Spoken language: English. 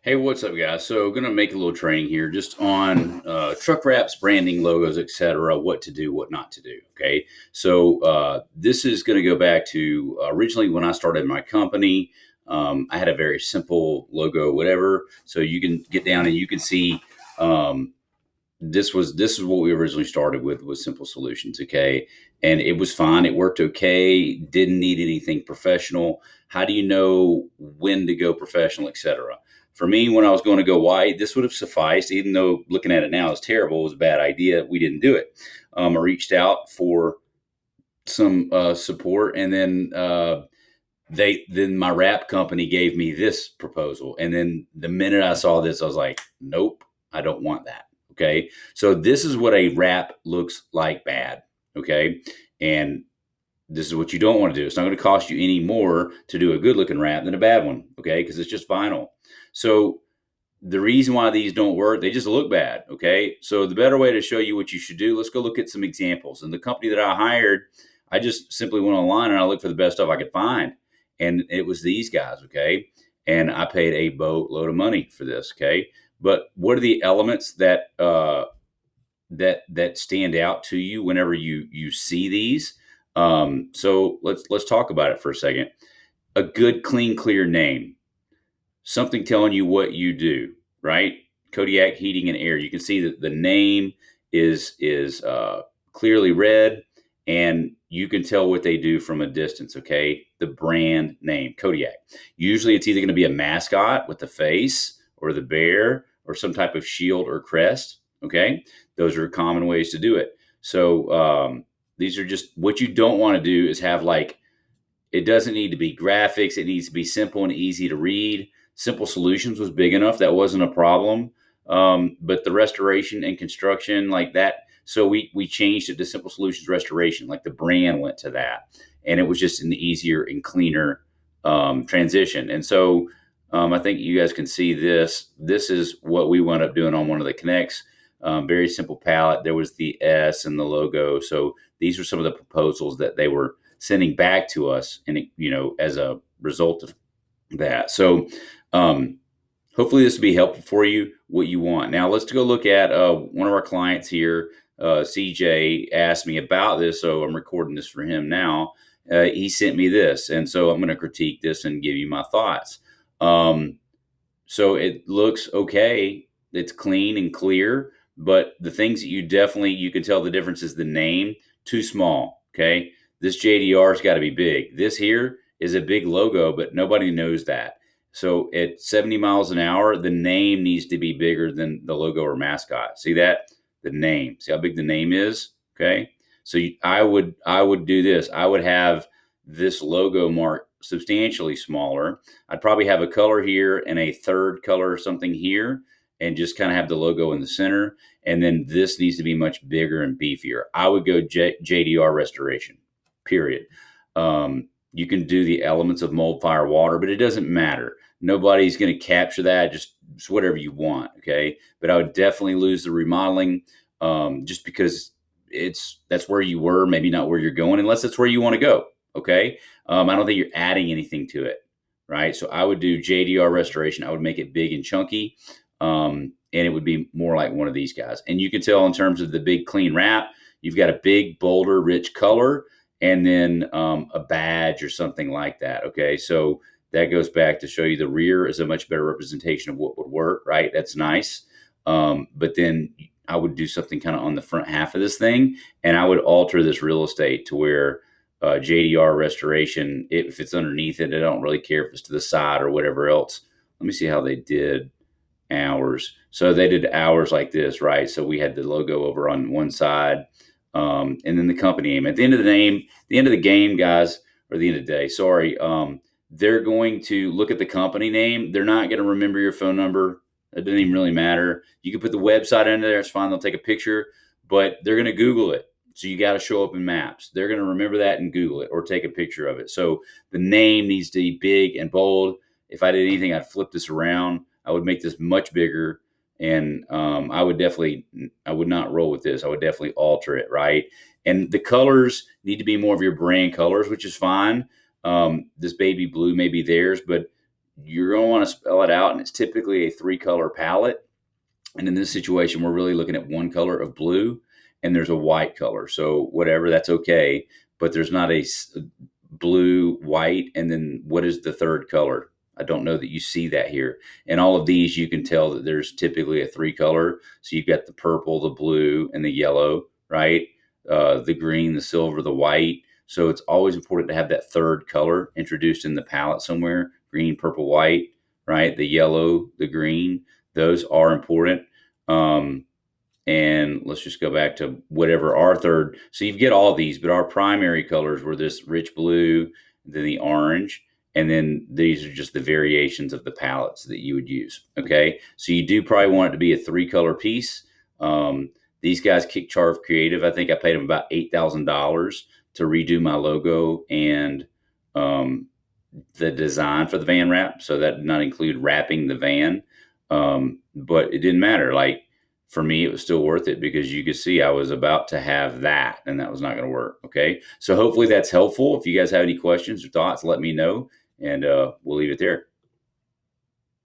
Hey, what's up, guys? So, going to make a little training here just on truck wraps, branding, logos, etc. What to do, what not to do. Okay, so this is going to go back to originally when I started my company. I had a very simple logo, whatever. So you can get down and you can see um, this is what we originally started with was Simple Solutions. Okay, and it was fine. It worked okay. Didn't need anything professional. How do you know when to go professional, etc.? For me, when I was going to go white, this would have sufficed. Even though looking at it now is terrible, it was a bad idea. We didn't do it. I reached out for some support, and then my wrap company gave me this proposal. And then the minute I saw this, I was like, nope, I don't want that. Okay. So this is what a wrap looks like bad. Okay. And this is what you don't want to do. It's not going to cost you any more to do a good looking wrap than a bad one. Okay. Because it's just vinyl. So the reason why these don't work, they just look bad. Okay. So the better way to show you what you should do, let's go look at some examples. And the company that I hired, I just simply went online and I looked for the best stuff I could find. And it was these guys. Okay. And I paid a boatload of money for this. Okay. But what are the elements that stand out to you whenever you see these? So let's talk about it for a second. A good, clean, clear name, something telling you what you do, right? Kodiak Heating and Air. You can see that the name is clearly red, and you can tell what they do from a distance. Okay, the brand name Kodiak. Usually, it's either going to be a mascot with the face, or the bear, or some type of shield or crest. Okay, those are common ways to do it. So these are just what you don't want to do is have like it doesn't need to be graphics. It needs to be simple and easy to read. Simple Solutions was big enough. That wasn't a problem. But the restoration and construction like that. So we changed it to Simple Solutions Restoration. Like the brand went to that. And it was just an easier and cleaner transition. And so I think you guys can see this. This is what we wound up doing on one of the Connects. Very simple palette. There was the S and the logo. So these were some of the proposals that they were sending back to us, and as a result of that. So hopefully this will be helpful for you. What you want now? Let's go look at one of our clients here. CJ asked me about this, so I'm recording this for him now. He sent me this, and so I'm going to critique this and give you my thoughts. So it looks okay. It's clean and clear, but the things that you can tell the difference is the name too small. Okay, this JDR's got to be big. This here is a big logo, but nobody knows that. So at 70 miles an hour, the name needs to be bigger than the logo or mascot. See that? The name. See how big the name is? Okay. So I would do this. I would have this logo mark substantially smaller. I'd probably have a color here and a third color or something here, and just kind of have the logo in the center. And then this needs to be much bigger and beefier. I would go JDR Restoration, period. You can do the elements of mold, fire, water, but it doesn't matter. Nobody's going to capture that. Just whatever you want. Okay. But I would definitely lose the remodeling just because that's where you were, maybe not where you're going, unless that's where you want to go. Okay. I don't think you're adding anything to it. Right. So I would do JDR Restoration. I would make it big and chunky. And it would be more like one of these guys. And you can tell in terms of the big clean wrap, you've got a big, bolder, rich color, and then a badge or something like that. Okay, so that goes back to show you the rear is a much better representation of what would work, right? That's nice. But then I would do something kind of on the front half of this thing, and I would alter this real estate to where JDR Restoration, if it's underneath it, I don't really care if it's to the side or whatever else. Let me see how they did hours. So they did hours like this, right? So we had the logo over on one side, and then the company name. At the end of the end of the game, guys, or the end of the day, sorry, they're going to look at the company name. They're not going to remember your phone number. It doesn't even really matter. You can put the website under there. It's fine. They'll take a picture, but they're going to Google it. So you got to show up in maps. They're going to remember that and Google it or take a picture of it. So the name needs to be big and bold. If I did anything, I'd flip this around. I would make this much bigger, and I would not roll with this. I would definitely alter it, right? And the colors need to be more of your brand colors, which is fine. This baby blue may be theirs, but you're going to want to spell it out. And it's typically a 3-color palette. And in this situation, we're really looking at one color of blue and there's a white color. So whatever, that's okay. But there's not a blue, white, and then what is the third color? I don't know that you see that here. And all of these, you can tell that there's typically a 3-color. So you've got the purple, the blue, and the yellow, right? The green, the silver, the white. So it's always important to have that third color introduced in the palette somewhere. Green, purple, white, right? The yellow, the green, those are important. And let's just go back to whatever our third. So you get all these, but our primary colors were this rich blue, then the orange, and then these are just the variations of the palettes that you would use. Okay, so you do probably want it to be a 3-color piece. These guys, Kick Charv Creative, I think I paid them about $8,000 to redo my logo and the design for the van wrap. So that did not include wrapping the van, but it didn't matter. Like, for me, it was still worth it because you could see I was about to have that and that was not going to work. Okay. So hopefully that's helpful. If you guys have any questions or thoughts, let me know and we'll leave it there.